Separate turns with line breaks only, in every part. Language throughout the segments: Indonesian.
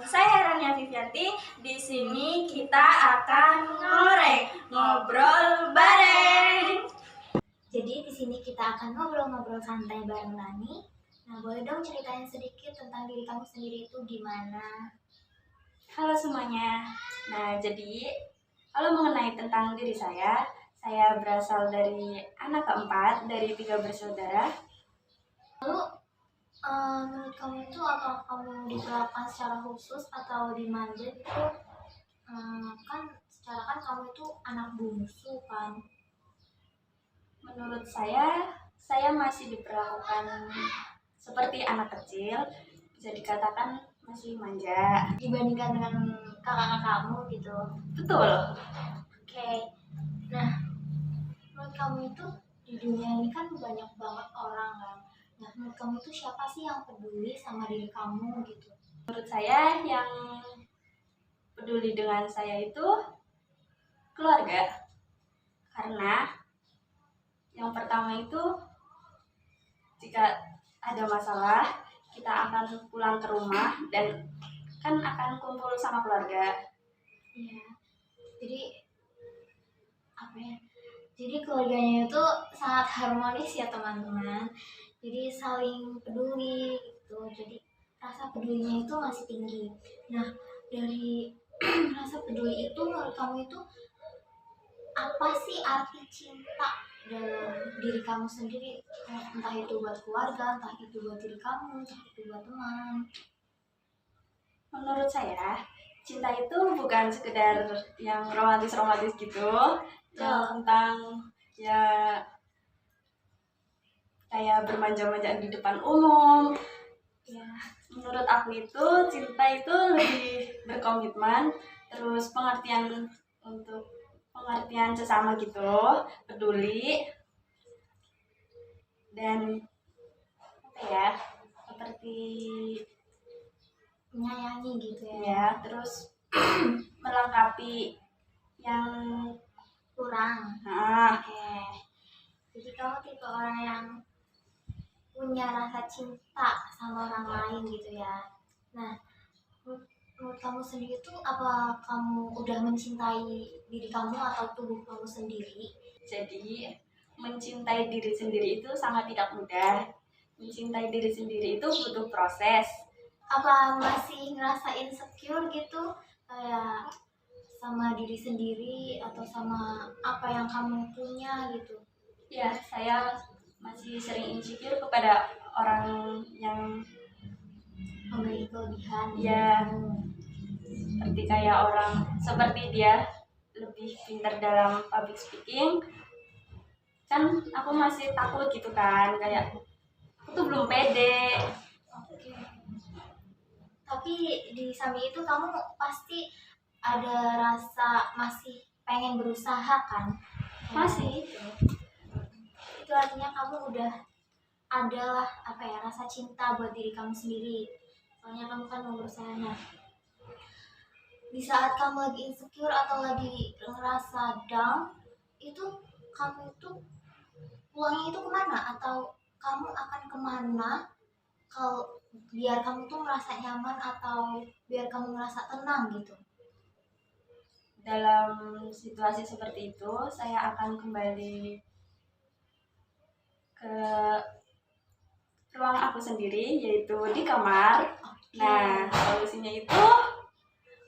Saya Rania Vivianti. Di sini kita akan ngobrol bareng.
Jadi di sini kita akan ngobrol-ngobrol santai bareng Rani. Nah, boleh dong ceritain sedikit tentang diri kamu sendiri itu gimana?
Halo semuanya. Kalau mengenai tentang diri saya berasal dari anak keempat dari 3 bersaudara.
Menurut kamu itu apa kamu diperlakukan secara khusus atau dimanja gitu? Kan secara kamu itu anak bungsu kan?
Menurut saya masih diperlakukan seperti anak kecil, bisa dikatakan masih manja
dibandingkan dengan kakak-kakak kamu gitu.
Betul.
Oke. Nah, menurut kamu itu di dunia ini kan banyak banget orang kan. Nah, menurut kamu itu siapa sih yang peduli sama diri kamu gitu?
Menurut saya yang peduli dengan saya itu keluarga. Karena yang pertama itu jika ada masalah kita akan pulang ke rumah dan kan akan kumpul sama keluarga.
Iya. Jadi apa ya? Jadi keluarganya itu sangat harmonis ya teman-teman. Jadi saling peduli gitu. Jadi rasa pedulinya itu masih tinggi. Nah, dari rasa peduli itu menurut kamu itu apa sih arti cinta dalam diri kamu sendiri? Entah itu buat keluarga, entah itu buat diri kamu, entah itu buat teman.
Menurut saya cinta itu bukan sekedar yang romantis gitu, yang tentang ya kayak bermanja-manjaan di depan umum. Ya, menurut aku itu cinta itu lebih berkomitmen, terus pengertian sesama gitu, peduli, dan apa ya, seperti
menyayangi gitu ya.
Ya, terus melengkapi yang
kurang. Oke. Jadi kamu tipe orang yang punya rasa cinta sama orang lain gitu ya. Nah, menurut kamu sendiri tuh apa kamu udah mencintai diri kamu atau tubuh kamu sendiri?
Jadi mencintai diri sendiri itu sangat tidak mudah. Mencintai diri sendiri itu butuh proses.
Apa masih ngerasa insecure gitu kayak sama diri sendiri atau sama apa yang kamu punya gitu?
Ya, saya masih sering insecure kepada orang yang
memiliki kelebihan.
Ya, seperti dia lebih pintar dalam public speaking, kan aku masih takut gitu kan, kayak aku tuh belum pede.
Oke. Tapi di samping itu kamu pasti ada rasa masih pengen berusaha kan?
Masih.
Itu artinya kamu udah adalah apa ya, rasa cinta buat diri kamu sendiri. Soalnya kamu kan mau berusaha. Di saat kamu lagi insecure atau lagi ngerasa down, itu kamu itu uangnya itu kemana atau kamu akan kemana kalau biar kamu tuh merasa nyaman atau biar kamu merasa tenang gitu?
Dalam situasi seperti itu saya akan kembali ke ruang aku sendiri, yaitu di kamar. Nah, solusinya itu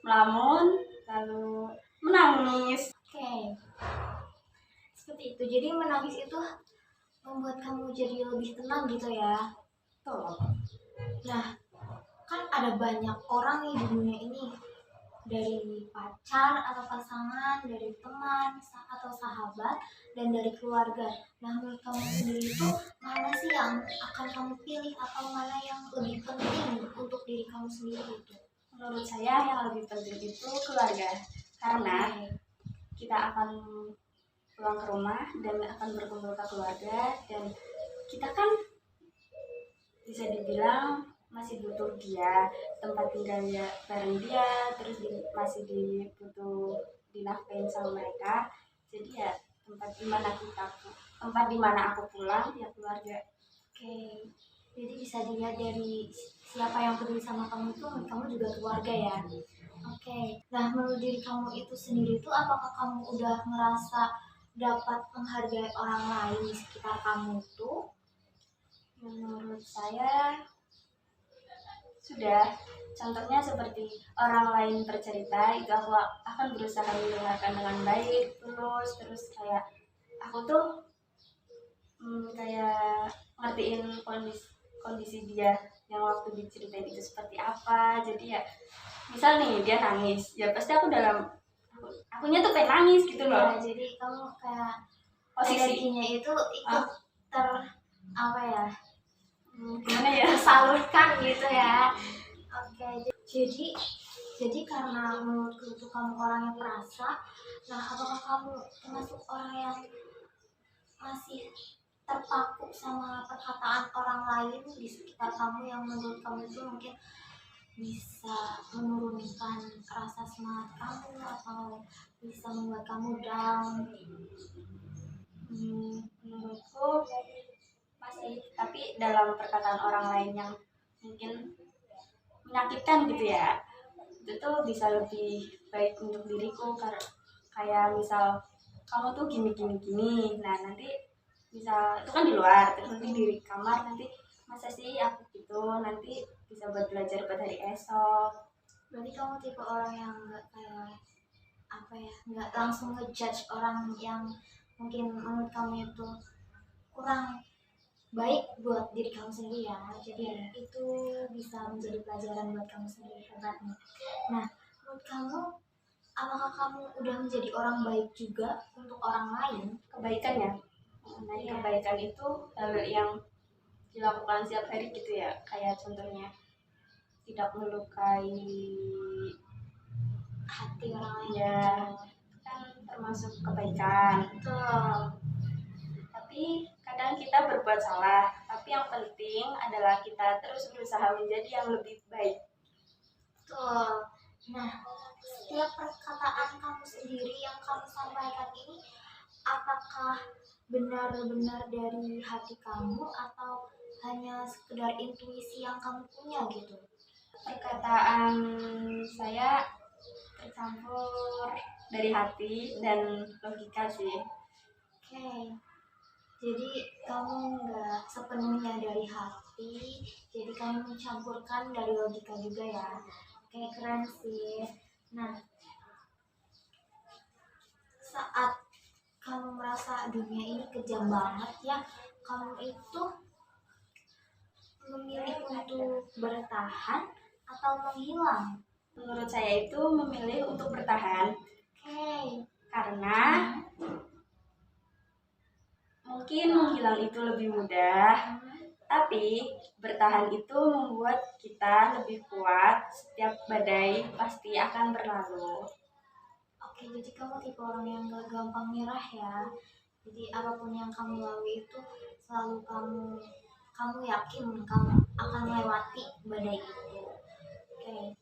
melamun lalu menangis.
Oke. Seperti itu. Jadi menangis itu membuat kamu jadi lebih tenang gitu ya.
Tuh.
Nah, kan ada banyak orang nih di dunia ini, dari pacar atau pasangan, dari teman atau sahabat, dan dari keluarga. Nah, menurut kamu sendiri itu mana sih yang akan kamu pilih atau mana yang lebih penting untuk diri kamu sendiri itu?
Menurut saya yang lebih penting itu keluarga, karena kita akan pulang ke rumah dan akan berkumpul ke keluarga, dan kita kan bisa dibilang masih butuh dia, tempat tinggalnya bareng dia, terus masih butuh dinafkain sama mereka. Jadi ya tempat dimana aku pulang ya keluarga.
Oke. Jadi bisa dilihat dari siapa yang peduli sama kamu itu, menurut kamu juga keluarga ya. Oke, nah menurut diri kamu itu sendiri tuh apakah kamu udah ngerasa dapat menghargai orang lain di sekitar kamu tuh?
Menurut saya sudah. Contohnya seperti orang lain bercerita, itu aku akan berusaha mendengarkan dengan baik, terus kayak aku tuh kayak ngertiin kondisi dia yang waktu diceritain itu seperti apa. Jadi ya misal nih dia nangis, ya pasti akunya tuh pengen nangis gitu loh.
Ya, jadi kamu kayak
Posisi
energinya itu ikut ter apa ya,
gimana ya,
tersalurkan gitu ya. Oke, jadi karena menurutku itu kamu orang yang perasa. Nah, apakah kamu termasuk orang yang masih terpaku sama perkataan orang lain di sekitar kamu yang menurut kamu itu mungkin bisa menurunkan rasa semangat kamu atau bisa membuat kamu down?
menurutku masih, tapi dalam perkataan orang lain yang mungkin menyakitkan gitu ya, itu tuh bisa lebih baik untuk diriku. Karena kayak misal kamu tuh gini gini gini, nah nanti misal itu kan di luar, terus nanti di kamar nanti masa sih aku gitu, nanti bisa buat belajar buat hari esok.
Berarti kamu tipe orang yang nggak kayak apa ya, nggak langsung ngejudge orang yang mungkin menurut kamu itu kurang baik buat diri kamu sendiri ya. Jadi itu bisa menjadi pelajaran buat kamu sendiri, hebatnya. Nah, menurut kamu apakah kamu udah menjadi orang baik juga untuk orang lain?
Kebaikan ya, nah kebaikan itu hal yang dilakukan setiap hari gitu ya, kayak contohnya tidak melukai
Hati orang lain
ya, kan termasuk kebaikan.
Betul.
Tapi kadang kita berbuat salah, tapi yang penting adalah kita terus berusaha menjadi yang lebih baik.
Betul. Nah, setiap perkataan kamu sendiri yang kamu sampaikan ini, apakah benar-benar dari hati kamu atau hanya sekedar intuisi yang kamu punya gitu?
Perkataan saya tercampur dari hati dan logika sih.
Oke, jadi kamu nggak sepenuhnya dari hati, jadi kamu mencampurkan dari logika juga ya. Oke, keren sih. Nah, saat kamu merasa dunia ini kejam banget ya, kamu itu memilih untuk bertahan atau menghilang?
Menurut saya itu memilih untuk bertahan.
Oke.
Karena mungkin menghilang itu lebih mudah, tapi bertahan itu membuat kita lebih kuat. Setiap badai pasti akan berlalu.
Oke, jadi kamu tipe orang yang gak gampang nyerah ya. Jadi apapun yang kamu lalui itu selalu kamu yakin kamu akan melewati badai itu. Oke.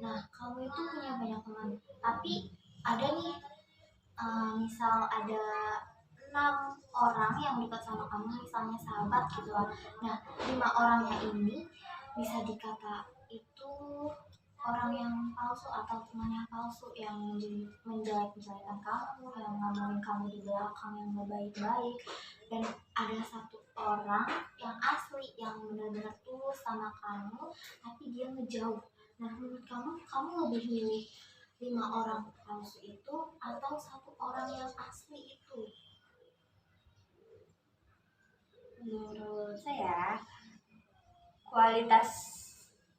Nah, kamu itu punya banyak teman, tapi ada nih, misal ada 6 orang yang dekat sama kamu, misalnya sahabat gitu lah. Nah, 5 orangnya ini bisa dikata itu orang yang palsu atau teman yang palsu, yang menjelek-jelekan kamu, yang ngomongin kamu di belakang yang gak baik-baik. Dan ada 1 orang yang asli, yang benar-benar tulus sama kamu, tapi dia ngejauh. Nah, menurut kamu lebih milih 5 orang palsu itu atau 1 orang yang asli itu?
Menurut saya, kualitas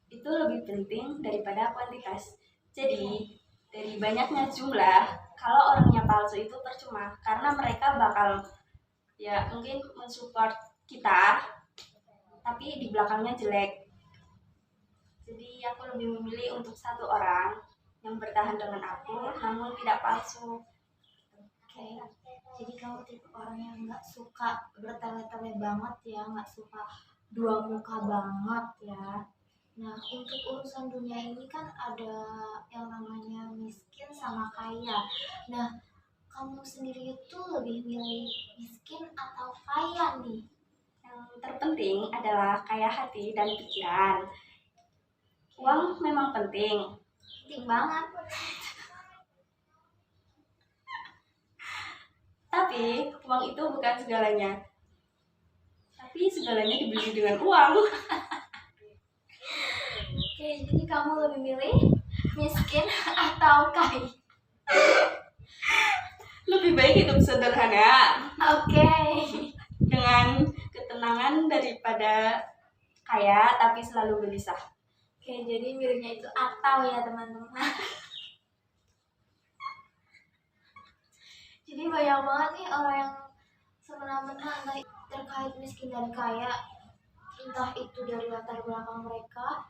itu lebih penting daripada kuantitas. Jadi, dari banyaknya jumlah, kalau orangnya palsu itu percuma, karena mereka bakal ya mungkin mensupport kita, tapi di belakangnya jelek. Jadi aku lebih memilih untuk 1 orang yang bertahan dengan aku, namun tidak palsu.
Oke, jadi kamu tipe orang yang nggak suka bertele-tele banget ya, nggak suka dua muka banget ya. Nah, untuk urusan dunia ini kan ada yang namanya miskin sama kaya. Nah, kamu sendiri itu lebih milih miskin atau kaya nih?
Yang terpenting adalah kaya hati dan pikiran. Uang memang penting,
Penting banget.
tapi uang itu bukan segalanya. Tapi segalanya dibeli dengan uang.
Oke, jadi kamu lebih milih miskin atau kaya?
Lebih baik hidup sederhana
Oke.
dengan ketenangan daripada kaya tapi selalu gelisah.
Oke, jadi milihnya itu atau ya teman-teman. Jadi banyak banget nih orang yang semena-mena entah terkait miskin dan kaya, entah itu dari latar belakang mereka.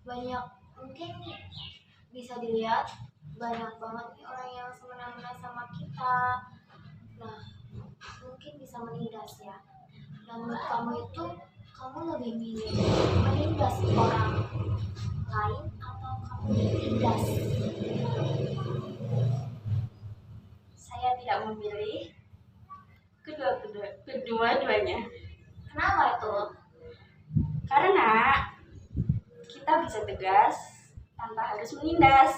Banyak mungkin bisa dilihat banyak banget nih orang yang semena-mena sama kita. Nah, mungkin bisa menindas ya. Dan menurut kamu itu, kamu lebih milih menindas orang lain atau kamu ditindas?
Saya tidak memilih kedua-duanya.
Kenapa itu?
Karena kita bisa tegas tanpa harus menindas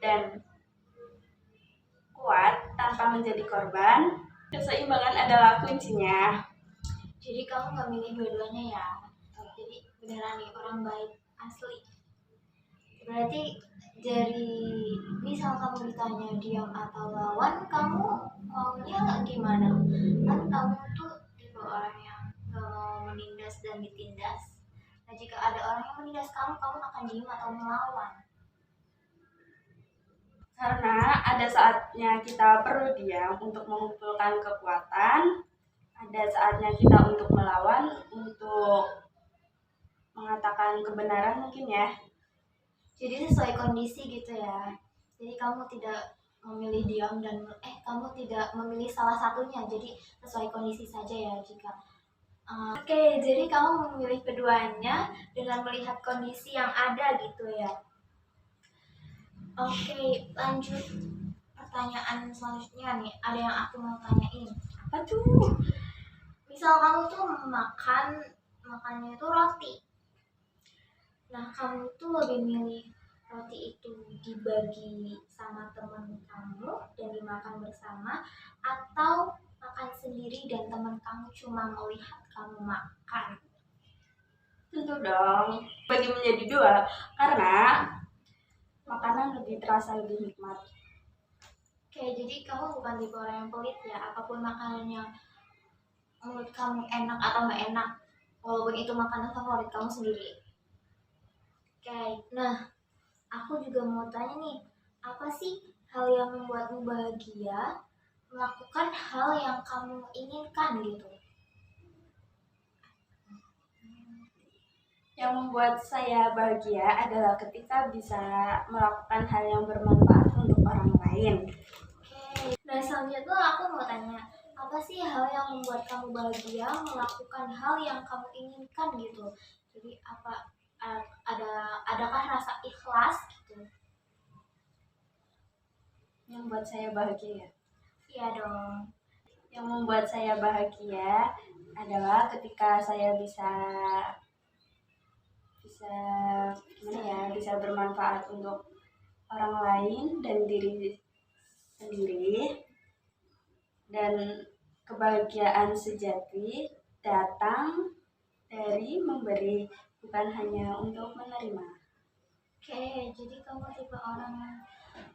dan kuat tanpa menjadi korban. Keseimbangan adalah kuncinya.
Jadi kamu nggak milih dua-duanya ya? Jadi beneran nih orang baik asli. Berarti dari misal kamu ditanya diam atau lawan, kamu maunya gimana? Kan kamu tuh tipe orang yang gak mau menindas dan ditindas. Nah jika ada orang yang menindas kamu, kamu akan diam atau melawan?
Karena ada saatnya kita perlu diam untuk mengumpulkan kekuatan, ada saatnya kita untuk melawan, untuk mengatakan kebenaran mungkin ya.
Jadi sesuai kondisi gitu ya. Jadi kamu tidak memilih diam dan kamu tidak memilih salah satunya. Jadi sesuai kondisi saja ya jika Oke, jadi kamu memilih keduanya dengan melihat kondisi yang ada gitu ya. Oke, lanjut pertanyaan selanjutnya nih. Ada yang aku mau tanyain.
Apa tuh?
Misal kamu tuh makannya itu roti. Nah, kamu tuh lebih milih roti itu dibagi sama teman kamu dan dimakan bersama, atau makan sendiri dan teman kamu cuma melihat kamu makan?
Tentu dong, bagi menjadi dua, karena makanan lebih terasa lebih nikmat.
Oke, jadi kamu bukan tipe orang yang pelit ya, apapun makanan yang menurut kamu enak atau nggak enak, walaupun itu makanan favorit kamu sendiri. Oke, nah aku juga mau tanya nih, apa sih hal yang membuatmu bahagia melakukan hal yang kamu inginkan gitu?
Yang membuat saya bahagia adalah ketika bisa melakukan hal yang bermanfaat untuk orang lain.
Oke, nah selanjutnya tuh aku mau tanya, apa sih hal yang membuat kamu bahagia melakukan hal yang kamu inginkan gitu? Jadi adakah rasa ikhlas gitu?
Yang membuat saya bahagia,
Iya dong.
yang membuat saya bahagia adalah ketika saya bisa gimana ya, bisa bermanfaat untuk orang lain dan diri sendiri, dan kebahagiaan sejati datang dari memberi, bukan hanya untuk menerima.
Oke, jadi kamu tipe orang yang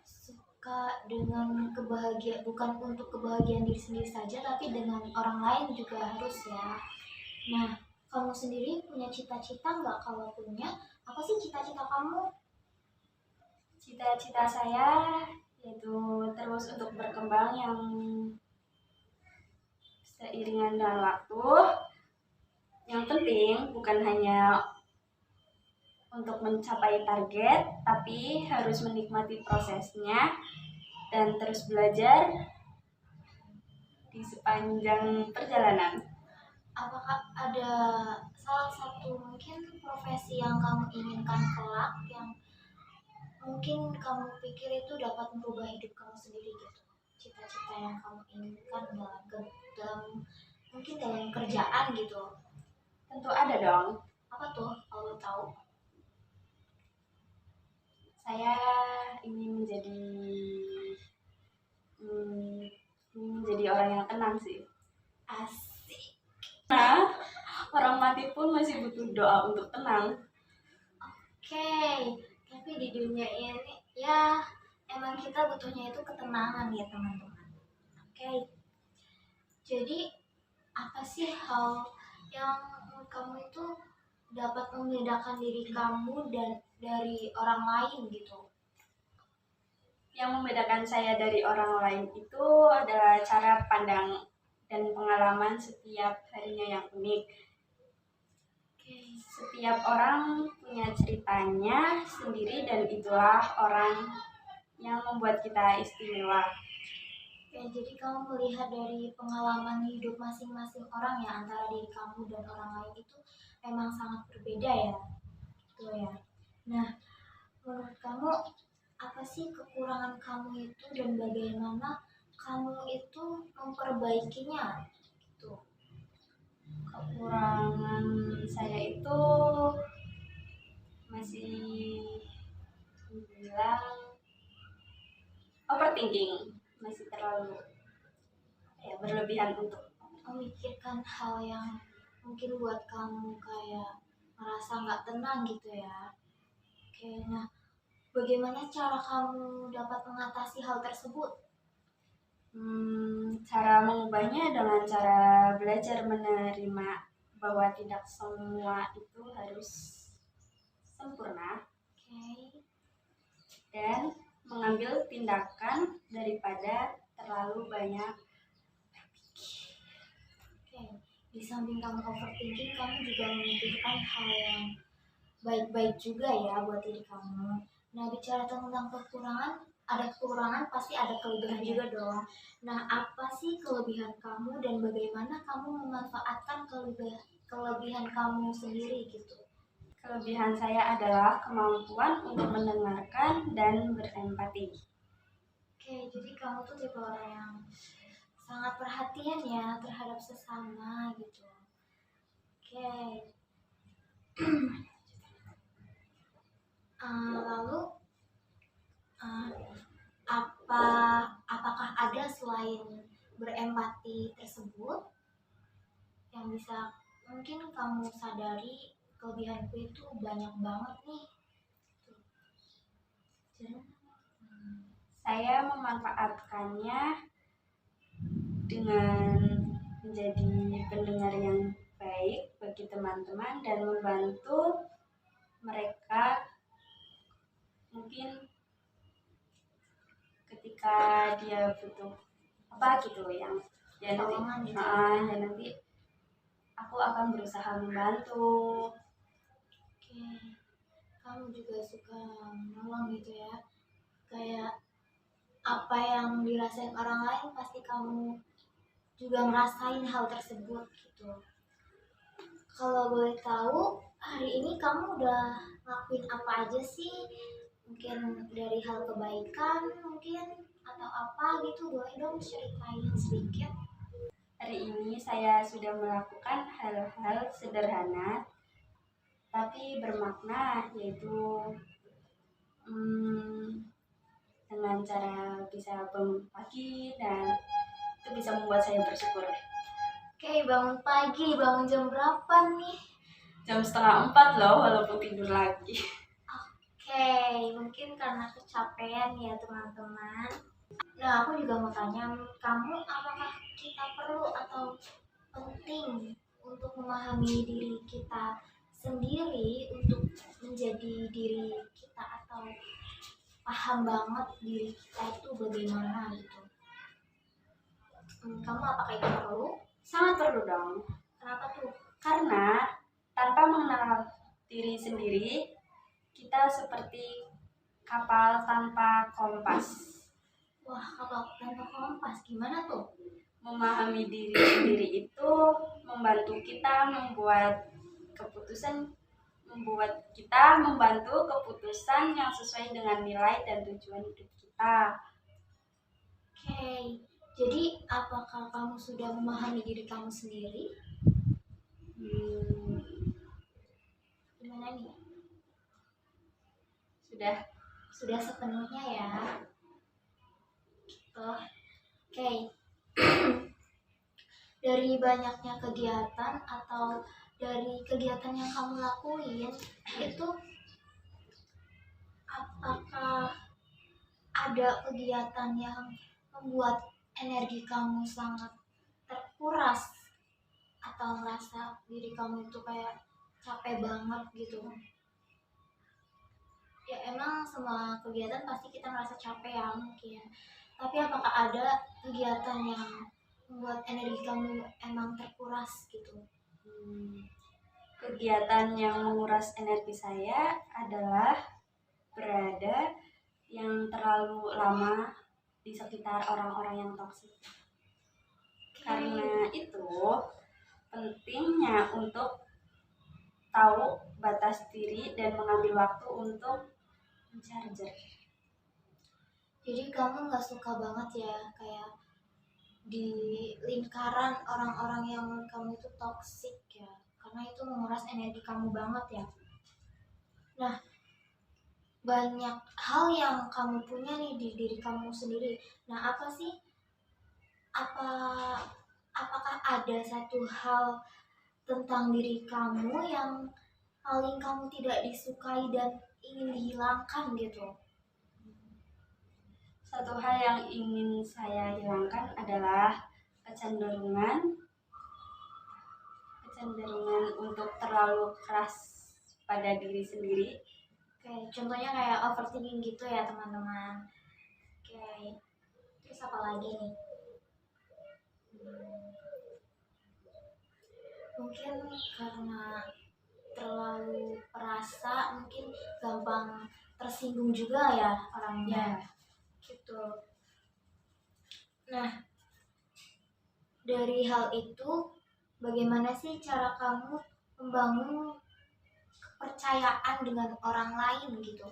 suka dengan kebahagiaan, bukan untuk kebahagiaan diri sendiri saja, tapi dengan orang lain juga harus ya. Nah, kamu sendiri punya cita-cita nggak? Kalau punya, apa sih cita-cita kamu?
Cita-cita saya yaitu terus untuk berkembang yang seiringan dengan waktu. Yang penting bukan hanya untuk mencapai target, tapi harus menikmati prosesnya dan terus belajar di sepanjang perjalanan.
Apakah ada salah satu mungkin profesi yang kamu inginkan kelak yang mungkin kamu pikir itu dapat merubah hidup kamu sendiri gitu? Cita-cita yang kamu inginkan dalam mungkin dalam kerjaan gitu?
Tentu ada dong.
Apa tuh kalau tahu?
Saya ingin menjadi orang yang tenang sih.
Asik.
Nah, orang mati pun masih butuh doa untuk tenang.
Oke, tapi di dunia ini ya emang kita butuhnya itu ketenangan ya teman-teman. Oke, jadi apa sih hal yang menurut kamu itu dapat membedakan diri kamu dan dari orang lain gitu?
Yang membedakan saya dari orang lain itu adalah cara pandang dan pengalaman setiap harinya yang unik.
Oke,
Setiap orang punya ceritanya sendiri dan itulah orang yang membuat kita istimewa.
jadi kamu melihat dari pengalaman hidup masing-masing orang ya antara diri kamu dan orang lain itu memang sangat berbeda ya, gitu ya. Nah, menurut kamu apa sih kekurangan kamu itu dan bagaimana kamu itu memperbaikinya gitu?
Kekurangan saya itu masih bilang overthinking, masih terlalu berlebihan untuk
Memikirkan hal yang mungkin buat kamu kayak merasa nggak tenang gitu ya. Oke, nah bagaimana cara kamu dapat mengatasi hal tersebut?
cara mengubahnya dengan cara belajar menerima bahwa tidak semua itu harus sempurna
Oke,
dan mengambil tindakan daripada terlalu banyak.
oke. Di samping kamu overthinking, kamu juga memikirkan hal yang baik-baik juga ya buat diri kamu. Nah, bicara tentang kekurangan, ada kekurangan pasti ada kelebihan juga dong. Nah, apa sih kelebihan kamu dan bagaimana kamu memanfaatkan kelebihan kamu sendiri gitu?
Kelebihan saya adalah kemampuan untuk mendengarkan dan berempati.
Oke, jadi kamu tuh tipe orang yang sangat perhatian ya terhadap sesama gitu. Oke. Lalu uh, apakah ada selain berempati tersebut yang bisa mungkin kamu sadari kelebihanku itu banyak banget nih.
Saya memanfaatkannya dengan menjadi pendengar yang baik bagi teman-teman dan membantu mereka mungkin ketika dia butuh apa gitu yang ya nanti, ya nanti aku akan berusaha membantu.
Oke, kamu juga suka nolong gitu ya, kayak apa yang dirasain orang lain pasti kamu juga ngerasain hal tersebut gitu. Kalau boleh tahu hari ini kamu udah ngelakuin apa aja sih? Mungkin dari hal kebaikan mungkin atau apa gitu, boleh dong ceritain sedikit.
Hari ini saya sudah melakukan hal-hal sederhana tapi bermakna, yaitu dengan cara bisa bangun pagi dan itu bisa membuat saya bersyukur.
Oke, bangun pagi, bangun jam berapa nih?
Jam 3:30 loh, walaupun tidur lagi.
Oke, mungkin karena kecapean ya teman-teman. Nah, aku juga mau tanya, kamu apakah kita perlu atau penting untuk memahami diri kita sendiri untuk menjadi diri kita atau paham banget diri kita itu bagaimana gitu? Kamu apakah itu perlu?
Sangat perlu dong.
Kenapa tuh?
Karena tanpa mengenal diri sendiri, kita seperti kapal tanpa kompas.
Wah, kapal tanpa kompas gimana tuh?
Memahami diri sendiri itu membantu kita membantu keputusan yang sesuai dengan nilai dan tujuan hidup kita.
Oke, Jadi apakah kamu sudah memahami diri kamu sendiri?
Hmm,
Gimana nih?
sudah.
Sudah sepenuhnya ya. Oh, oke. Dari banyaknya kegiatan atau dari kegiatan yang kamu lakuin itu, apakah ada kegiatan yang membuat energi kamu sangat terkuras atau merasa diri kamu itu kayak capek banget gitu? Ya emang semua kegiatan pasti kita merasa capek ya mungkin. Tapi apakah ada kegiatan yang membuat energi kamu emang terkuras gitu?
Kegiatan yang menguras energi saya adalah berada yang terlalu lama di sekitar orang-orang yang toksik. Karena itu pentingnya untuk tahu batas diri dan mengambil waktu untuk mencharger.
Jadi kamu nggak suka banget ya kayak di lingkaran orang-orang yang menurut kamu itu toksik ya, karena itu menguras energi kamu banget ya. Nah, banyak hal yang kamu punya nih di diri kamu sendiri. Nah, apa sih, apa apakah ada satu hal tentang diri kamu yang paling kamu tidak disukai dan ingin dihilangkan gitu?
Satu hal yang ingin saya hilangkan adalah kecenderungan untuk terlalu keras pada diri sendiri.
Oke, contohnya kayak overthinking gitu ya teman-teman. Oke, terus apa lagi nih? Mungkin karena terlalu perasa, mungkin gampang tersinggung juga ya orangnya gitu. Nah, dari hal itu bagaimana sih cara kamu membangun kepercayaan dengan orang lain gitu?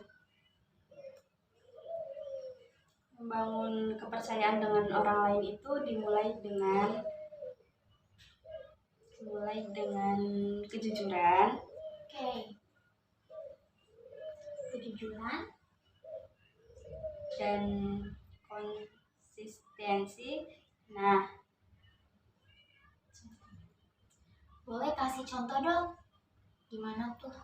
Membangun kepercayaan dengan orang lain itu dimulai dengan kejujuran.
Oke, kejujuran.
Dan konsistensi. Nah,
Boleh kasih contoh dong? Gimana tuh?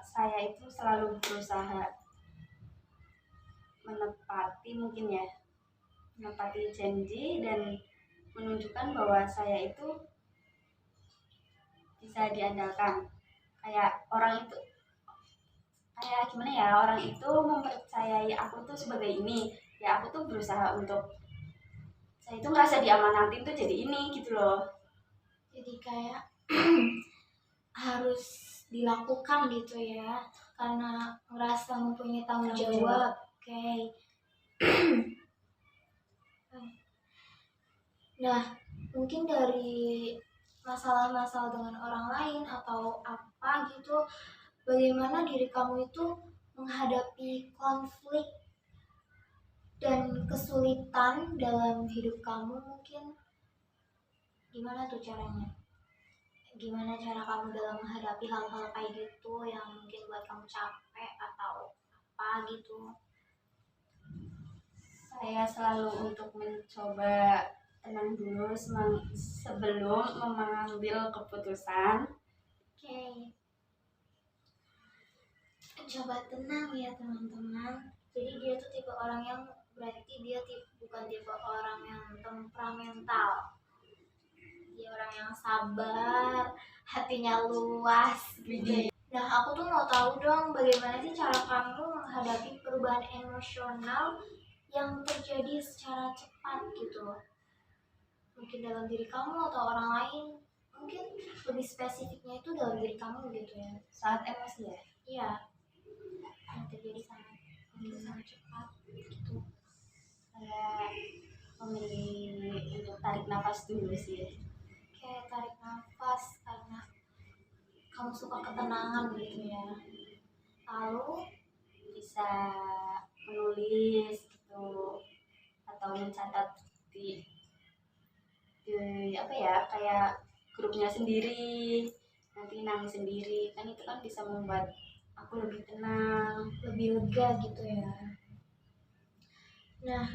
saya itu selalu berusaha menepati janji dan menunjukkan bahwa saya itu bisa diandalkan. Kayak gimana ya, orang itu mempercayai aku tuh sebagai ini, ya aku tuh berusaha untuk saya itu ngerasa diamanatin tuh jadi ini gitu loh.
Jadi kayak harus dilakukan gitu ya, karena merasa mempunyai tanggung jawab. Oke. Nah, mungkin dari masalah-masalah dengan orang lain atau apa gitu, bagaimana diri kamu itu menghadapi konflik dan kesulitan dalam hidup kamu mungkin? Gimana tuh caranya? Gimana cara kamu dalam menghadapi hal-hal kayak gitu yang mungkin buat kamu capek atau apa gitu?
Saya selalu untuk mencoba tenang dulu sebelum mengambil keputusan.
Oke. Coba tenang ya teman-teman. Jadi dia tuh tipe orang yang berarti dia bukan tipe orang yang temperamental. Dia orang yang sabar, hatinya luas gitu. Nah, aku tuh mau tahu dong bagaimana sih cara kamu menghadapi perubahan emosional yang terjadi secara cepat gitu. Mungkin dalam diri kamu atau orang lain. Mungkin lebih spesifiknya itu dalam diri kamu gitu ya.
Saat emosi ya?
Iya, yang terjadi sangat cepat gitu.
Saya memilih untuk tarik nafas dulu sih.
Kayak tarik nafas karena kamu suka ketenangan gitu ya. Lalu
Bisa menulis gitu atau mencatat di apa ya, kayak grupnya sendiri, nanti nangis sendiri, kan itu kan bisa membuat aku lebih tenang,
lebih lega gitu ya. Nah,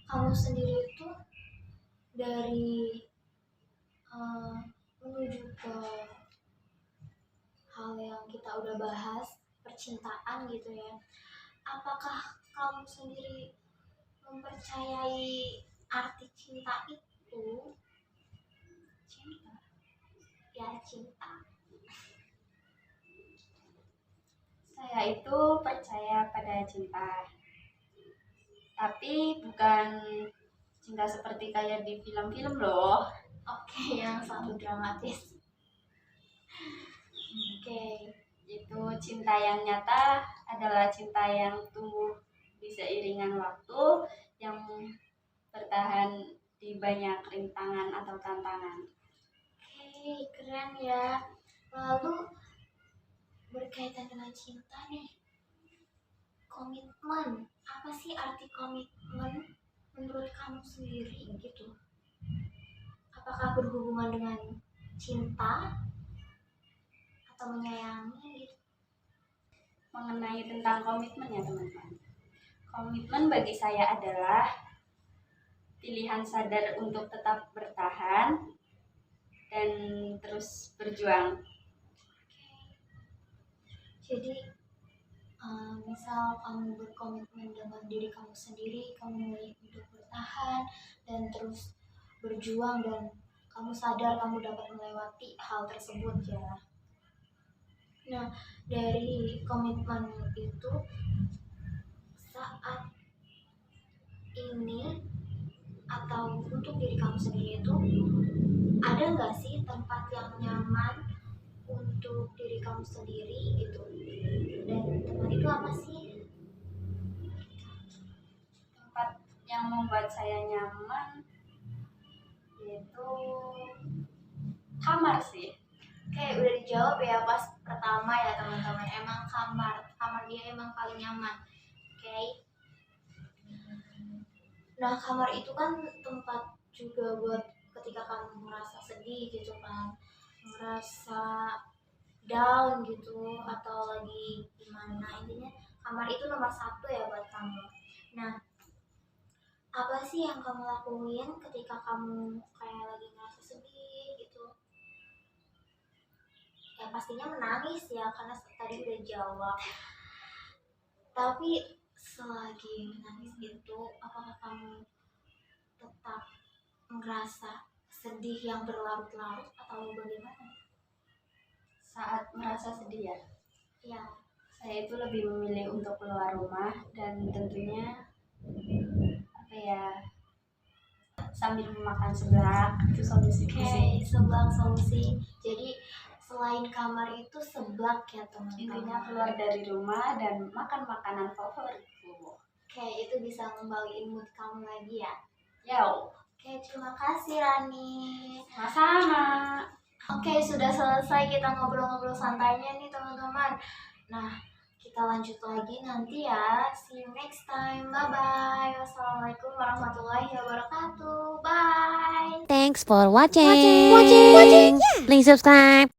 kamu sendiri itu dari menuju ke hal yang kita udah bahas, percintaan gitu ya, apakah kamu sendiri mempercayai arti cinta itu?
cinta.
Ya, cinta.
Saya itu percaya pada cinta, tapi bukan cinta seperti kayak di film-film loh.
Oke, yang selalu dramatis. Oke,
Itu cinta yang nyata adalah cinta yang tumbuh di seiringan waktu, yang bertahan di banyak rintangan atau tantangan.
oke, keren ya. Lalu berkaitan dengan cinta nih, komitmen. Apa sih arti komitmen menurut kamu sendiri gitu? Apakah berhubungan dengan cinta atau menyayangi gitu?
Mengenai tentang komitmen ya teman-teman, komitmen bagi saya adalah pilihan sadar untuk tetap bertahan dan terus berjuang.
Jadi misal kamu berkomitmen dengan diri kamu sendiri, kamu memilih untuk bertahan dan terus berjuang, dan kamu sadar kamu dapat melewati hal tersebut ya. Nah, dari komitmen itu, saat ini atau untuk diri kamu sendiri itu, ada nggak sih tempat yang nyaman untuk diri kamu sendiri gitu? Dan tempat itu apa sih?
Tempat yang membuat saya nyaman yaitu kamar sih.
Oke, udah dijawab ya pas pertama ya teman-teman. Emang kamar dia emang paling nyaman. Oke. Nah, kamar itu kan tempat juga buat ketika kamu merasa sedih gitu kan, merasa down gitu, atau lagi gimana, intinya kamar itu nomor satu ya buat kamu. Nah, apa sih yang kamu lakuin ketika kamu kayak lagi merasa sedih gitu? Ya pastinya menangis ya, karena tadi udah jawab. Tapi selagi menangis itu, apakah kamu tetap merasa sedih yang berlarut-larut atau bagaimana?
Saat merasa sedih ya,
Ya,
saya itu lebih memilih untuk keluar rumah dan tentunya apa ya, sambil memakan seblak, itu solusi sih.
seblak solusi. Jadi selain kamar itu seblak ya teman-teman.
Intinya keluar dari rumah dan makan makanan favoritku.
Oke, itu bisa ngembaliin mood kamu lagi ya.
Yo,
Oke, terima kasih Rani.
sama-sama.
Oke, sudah selesai kita ngobrol-ngobrol santainya nih teman-teman. Nah, kita lanjut lagi nanti ya. See you next time. Bye-bye. Wassalamualaikum warahmatullahi wabarakatuh. Bye.
Thanks for watching. Please subscribe.